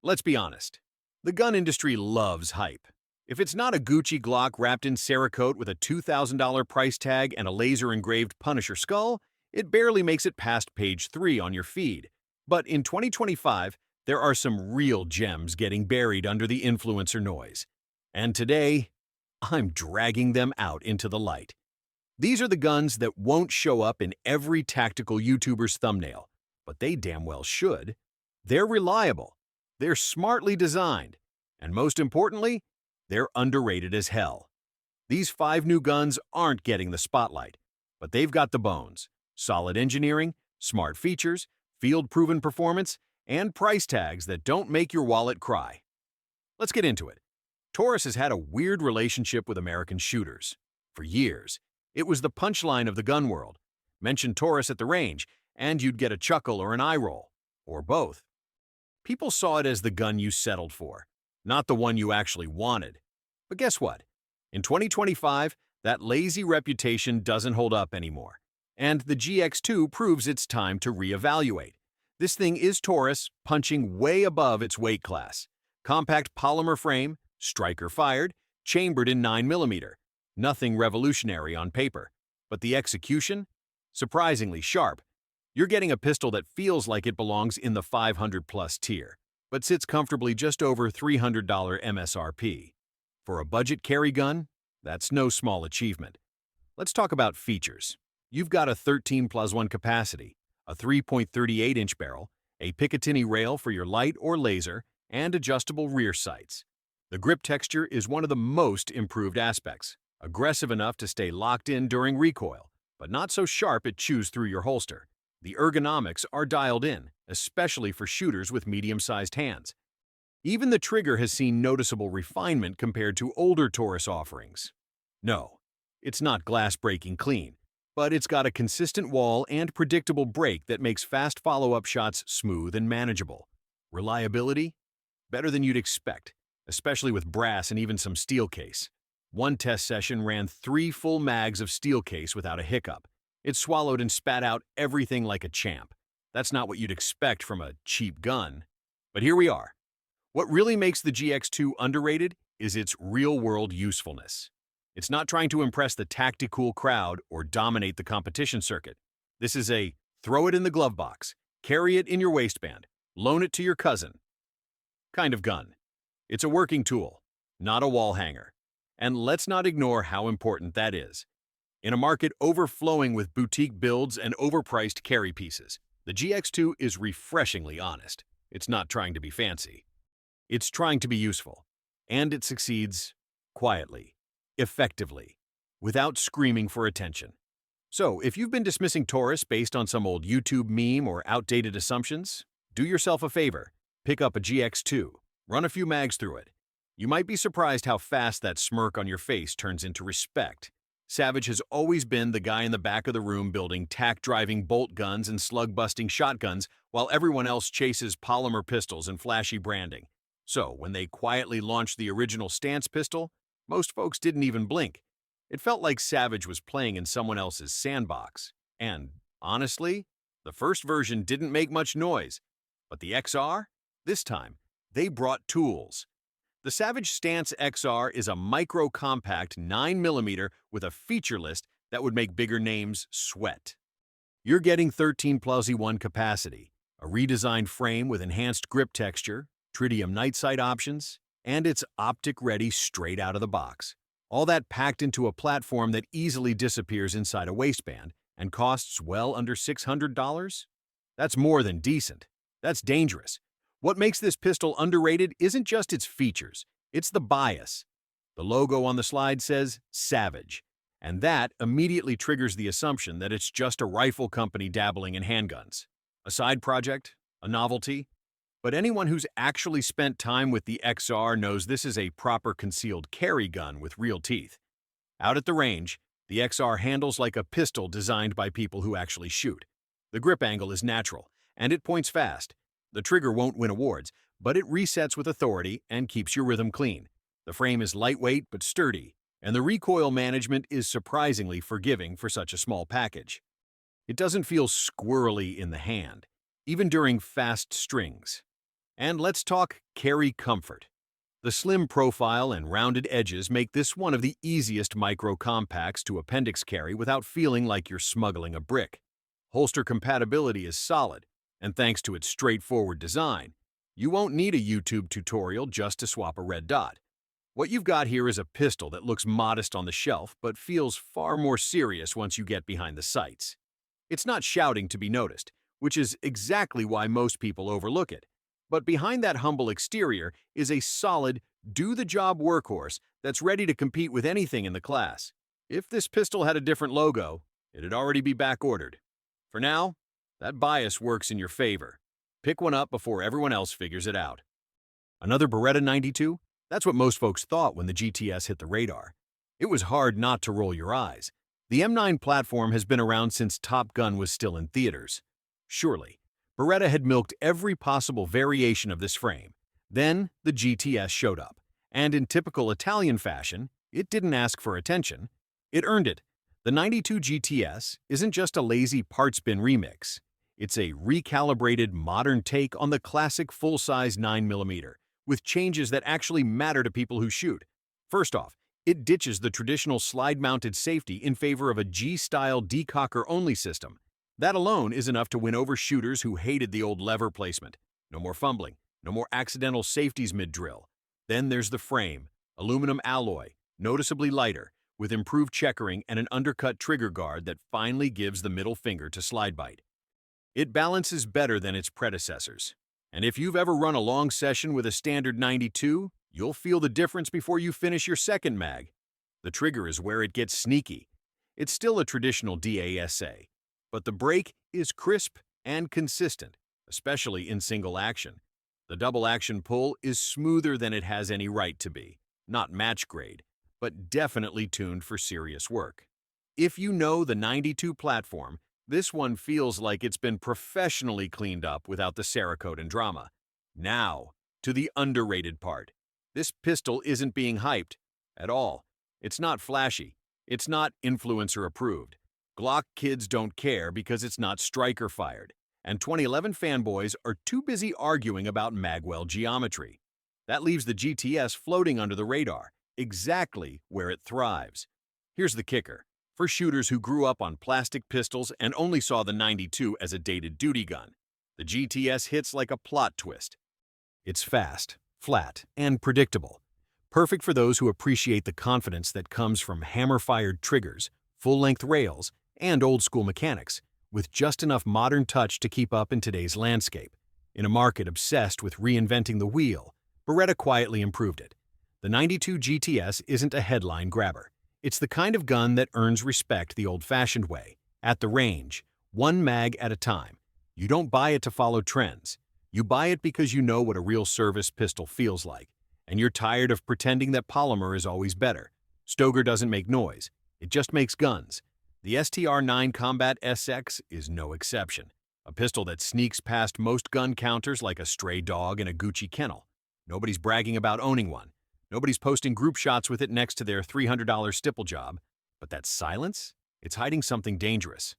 Let's be honest. The gun industry loves hype. If it's not a Gucci Glock wrapped in Cerakote with a $2,000 price tag and a laser-engraved Punisher skull, it barely makes it past page 3 on your feed. But in 2025, there are some real gems getting buried under the influencer noise. And today, I'm dragging them out into the light. These are the guns that won't show up in every tactical YouTuber's thumbnail, but they damn well should. They're reliable, they're smartly designed, and most importantly, they're underrated as hell. These 5 new guns aren't getting the spotlight, but they've got the bones, solid engineering, smart features, field-proven performance, and price tags that don't make your wallet cry. Let's get into it. Taurus has had a weird relationship with American shooters. For years, it was the punchline of the gun world. Mention Taurus at the range, and you'd get a chuckle or an eye roll, or both. People saw it as the gun you settled for, not the one you actually wanted. But guess what? In 2025, that lazy reputation doesn't hold up anymore, and the GX2 proves it's time to reevaluate. This thing is Taurus, punching way above its weight class. Compact polymer frame, striker fired, chambered in 9mm. Nothing revolutionary on paper, but the execution? Surprisingly sharp. You're getting a pistol that feels like it belongs in the 500-plus tier, but sits comfortably just over $300 MSRP. For a budget carry gun, that's no small achievement. Let's talk about features. You've got a 13+1 capacity, a 3.38-inch barrel, a Picatinny rail for your light or laser, and adjustable rear sights. The grip texture is one of the most improved aspects, aggressive enough to stay locked in during recoil, but not so sharp it chews through your holster. The ergonomics are dialed in, especially for shooters with medium-sized hands. Even the trigger has seen noticeable refinement compared to older Taurus offerings. No, it's not glass-breaking clean, but it's got a consistent wall and predictable break that makes fast follow-up shots smooth and manageable. Reliability? Better than you'd expect, especially with brass and even some steel case. One test session ran 3 full mags of steel case without a hiccup. It swallowed and spat out everything like a champ. That's not what you'd expect from a cheap gun. But here we are. What really makes the GX2 underrated is its real-world usefulness. It's not trying to impress the tactical crowd or dominate the competition circuit. This is a throw it in the glove box, carry it in your waistband, loan it to your cousin kind of gun. It's a working tool, not a wall hanger. And let's not ignore how important that is. In a market overflowing with boutique builds and overpriced carry pieces, the GX2 is refreshingly honest. It's not trying to be fancy. It's trying to be useful. And it succeeds quietly, effectively, without screaming for attention. So, if you've been dismissing Taurus based on some old YouTube meme or outdated assumptions, do yourself a favor. Pick up a GX2. Run a few mags through it. You might be surprised how fast that smirk on your face turns into respect. Savage has always been the guy in the back of the room building tack-driving bolt guns and slug-busting shotguns while everyone else chases polymer pistols and flashy branding. So, when they quietly launched the original stance pistol, most folks didn't even blink. It felt like Savage was playing in someone else's sandbox. And, honestly, the first version didn't make much noise. But the XR? This time, they brought tools. The Savage Stance XR is a micro-compact 9mm with a feature list that would make bigger names sweat. You're getting 13+1 capacity, a redesigned frame with enhanced grip texture, tritium night sight options, and it's optic-ready straight out of the box. All that packed into a platform that easily disappears inside a waistband and costs well under $600? That's more than decent. That's dangerous. What makes this pistol underrated isn't just its features, it's the bias. The logo on the slide says Savage, and that immediately triggers the assumption that it's just a rifle company dabbling in handguns. A side project? A novelty? But anyone who's actually spent time with the XR knows this is a proper concealed carry gun with real teeth. Out at the range, the XR handles like a pistol designed by people who actually shoot. The grip angle is natural, and it points fast. The trigger won't win awards, but it resets with authority and keeps your rhythm clean. The frame is lightweight but sturdy, and the recoil management is surprisingly forgiving for such a small package. It doesn't feel squirrely in the hand, even during fast strings. And let's talk carry comfort. The slim profile and rounded edges make this one of the easiest micro-compacts to appendix carry without feeling like you're smuggling a brick. Holster compatibility is solid, and thanks to its straightforward design, you won't need a YouTube tutorial just to swap a red dot. What you've got here is a pistol that looks modest on the shelf but feels far more serious once you get behind the sights. It's not shouting to be noticed, which is exactly why most people overlook it. But behind that humble exterior is a solid, do-the-job workhorse that's ready to compete with anything in the class. If this pistol had a different logo, it'd already be back-ordered. For now, that bias works in your favor. Pick one up before everyone else figures it out. Another Beretta 92? That's what most folks thought when the GTS hit the radar. It was hard not to roll your eyes. The M9 platform has been around since Top Gun was still in theaters. Surely, Beretta had milked every possible variation of this frame. Then, the GTS showed up. And in typical Italian fashion, it didn't ask for attention. It earned it. The 92 GTS isn't just a lazy parts bin remix. It's a recalibrated modern take on the classic full-size 9mm, with changes that actually matter to people who shoot. First off, it ditches the traditional slide-mounted safety in favor of a G-style decocker-only system. That alone is enough to win over shooters who hated the old lever placement. No more fumbling, no more accidental safeties mid-drill. Then there's the frame, aluminum alloy, noticeably lighter, with improved checkering and an undercut trigger guard that finally gives the middle finger to slide bite. It balances better than its predecessors. And if you've ever run a long session with a standard 92, you'll feel the difference before you finish your second mag. The trigger is where it gets sneaky. It's still a traditional DASA, but the break is crisp and consistent, especially in single action. The double action pull is smoother than it has any right to be. Not match grade, but definitely tuned for serious work. If you know the 92 platform, this one feels like it's been professionally cleaned up without the Cerakote and drama. Now, to the underrated part. This pistol isn't being hyped at all. It's not flashy. It's not influencer approved. Glock kids don't care because it's not striker fired. And 2011 fanboys are too busy arguing about magwell geometry. That leaves the GTS floating under the radar, exactly where it thrives. Here's the kicker. For shooters who grew up on plastic pistols and only saw the 92 as a dated duty gun, the GTS hits like a plot twist. It's fast, flat, and predictable. Perfect for those who appreciate the confidence that comes from hammer-fired triggers, full-length rails, and old-school mechanics, with just enough modern touch to keep up in today's landscape. In a market obsessed with reinventing the wheel, Beretta quietly improved it. The 92 GTS isn't a headline grabber. It's the kind of gun that earns respect the old-fashioned way, at the range, one mag at a time. You don't buy it to follow trends. You buy it because you know what a real service pistol feels like, and you're tired of pretending that polymer is always better. Stoeger doesn't make noise. It just makes guns. The STR9 Combat SX is no exception. A pistol that sneaks past most gun counters like a stray dog in a Gucci kennel. Nobody's bragging about owning one. Nobody's posting group shots with it next to their $300 stipple job. But that silence? It's hiding something dangerous.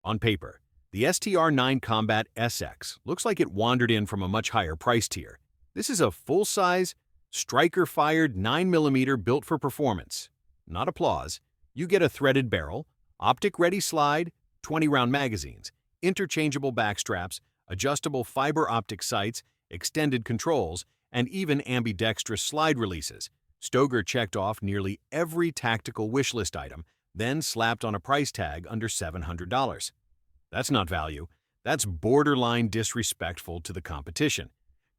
On paper, the STR9 Combat SX looks like it wandered in from a much higher price tier. This is a full-size, striker-fired 9mm built for performance. Not applause. You get a threaded barrel, optic-ready slide, 20-round magazines, interchangeable backstraps, adjustable fiber optic sights, extended controls, and even ambidextrous slide releases. Stoeger checked off nearly every tactical wish list item, then slapped on a price tag under $700. That's not value. That's borderline disrespectful to the competition.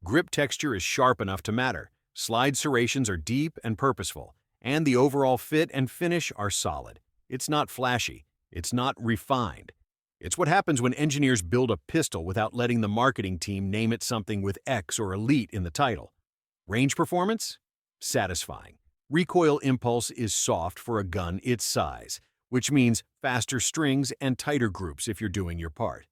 Grip texture is sharp enough to matter, slide serrations are deep and purposeful, and the overall fit and finish are solid. It's not flashy. It's not refined. It's what happens when engineers build a pistol without letting the marketing team name it something with X or Elite in the title. Range performance? Satisfying. Recoil impulse is soft for a gun its size, which means faster strings and tighter groups if you're doing your part.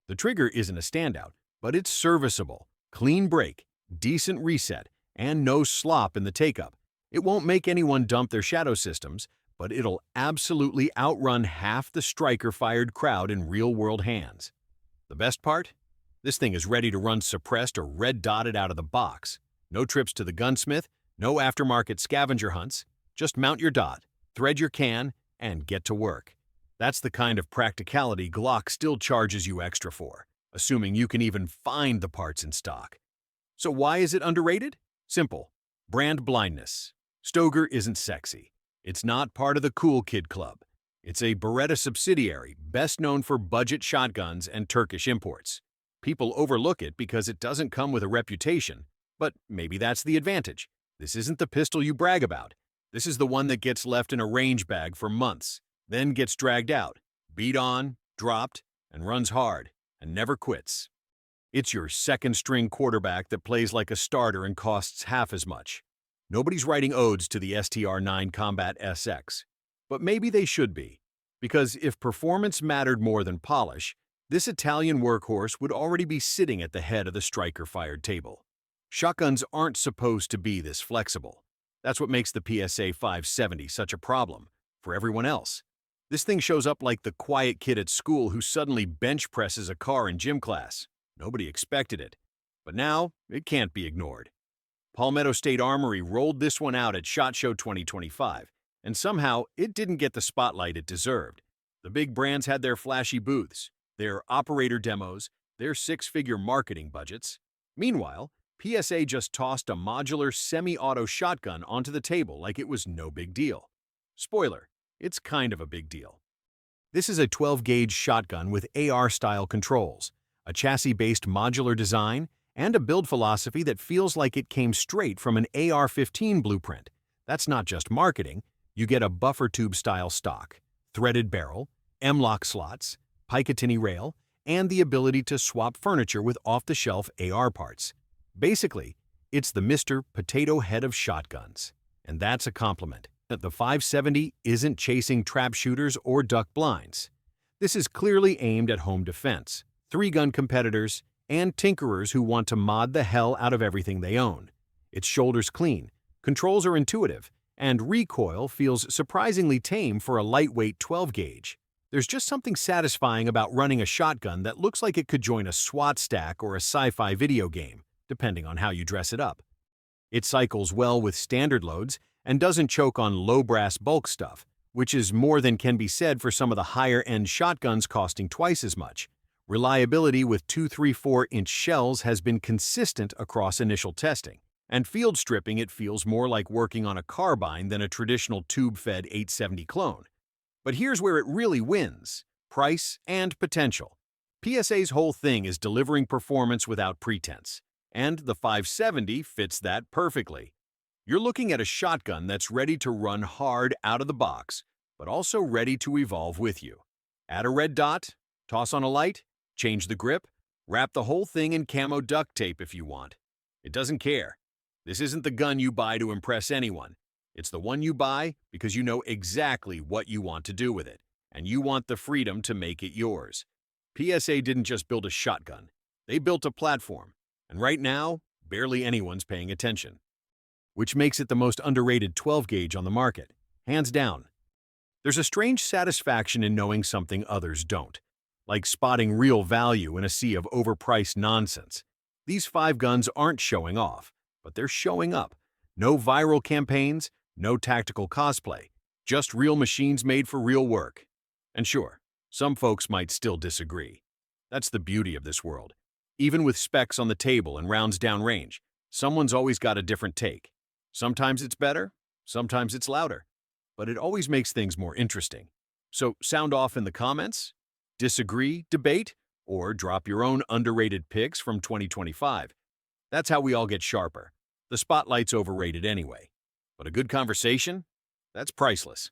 The trigger isn't a standout, but it's serviceable. Clean break, decent reset, and no slop in the take-up. It won't make anyone dump their shadow systems, but it'll absolutely outrun half the striker-fired crowd in real-world hands. The best part? This thing is ready to run suppressed or red dotted out of the box. No trips to the gunsmith, no aftermarket scavenger hunts. Just mount your dot, thread your can, and get to work. That's the kind of practicality Glock still charges you extra for, assuming you can even find the parts in stock. So why is it underrated? Simple. Brand blindness. Stoeger isn't sexy. It's not part of the cool kid club. It's a Beretta subsidiary, best known for budget shotguns and Turkish imports. People overlook it because it doesn't come with a reputation, but maybe that's the advantage. This isn't the pistol you brag about. This is the one that gets left in a range bag for months, then gets dragged out, beat on, dropped, and runs hard, and never quits. It's your second-string quarterback that plays like a starter and costs half as much. Nobody's writing odes to the STR9 Combat SX. But maybe they should be, because if performance mattered more than polish, this Italian workhorse would already be sitting at the head of the striker-fired table. Shotguns aren't supposed to be this flexible. That's what makes the PSA 570 such a problem for everyone else. This thing shows up like the quiet kid at school who suddenly bench presses a car in gym class. Nobody expected it. But now, it can't be ignored. Palmetto State Armory rolled this one out at SHOT Show 2025, and somehow it didn't get the spotlight it deserved. The big brands had their flashy booths, their operator demos, their six-figure marketing budgets. Meanwhile, PSA just tossed a modular semi-auto shotgun onto the table like it was no big deal. Spoiler, it's kind of a big deal. This is a 12-gauge shotgun with AR-style controls, a chassis-based modular design, and a build philosophy that feels like it came straight from an AR-15 blueprint. That's not just marketing. You get a buffer tube-style stock, threaded barrel, M-lock slots, Picatinny rail, and the ability to swap furniture with off-the-shelf AR parts. Basically, it's the Mr. Potato Head of shotguns. And that's a compliment. The 570 isn't chasing trap shooters or duck blinds. This is clearly aimed at home defense, three-gun competitors, and tinkerers who want to mod the hell out of everything they own. Its shoulders clean, controls are intuitive, and recoil feels surprisingly tame for a lightweight 12-gauge. There's just something satisfying about running a shotgun that looks like it could join a SWAT stack or a sci-fi video game, depending on how you dress it up. It cycles well with standard loads and doesn't choke on low-brass bulk stuff, which is more than can be said for some of the higher-end shotguns costing twice as much. Reliability with 2-3-4-inch shells has been consistent across initial testing, and field stripping it feels more like working on a carbine than a traditional tube-fed 870 clone. But here's where it really wins: price and potential. PSA's whole thing is delivering performance without pretense, and the 570 fits that perfectly. You're looking at a shotgun that's ready to run hard out of the box, but also ready to evolve with you. Add a red dot, toss on a light, change the grip, wrap the whole thing in camo duct tape if you want. It doesn't care. This isn't the gun you buy to impress anyone. It's the one you buy because you know exactly what you want to do with it, and you want the freedom to make it yours. PSA didn't just build a shotgun. They built a platform, and right now, barely anyone's paying attention. Which makes it the most underrated 12-gauge on the market, hands down. There's a strange satisfaction in knowing something others don't, like spotting real value in a sea of overpriced nonsense. These 5 guns aren't showing off, but they're showing up. No viral campaigns, no tactical cosplay, just real machines made for real work. And sure, some folks might still disagree. That's the beauty of this world. Even with specs on the table and rounds downrange, someone's always got a different take. Sometimes it's better, sometimes it's louder, but it always makes things more interesting. So sound off in the comments, disagree, debate, or drop your own underrated picks from 2025. That's how we all get sharper. The spotlight's overrated anyway, but a good conversation? That's priceless.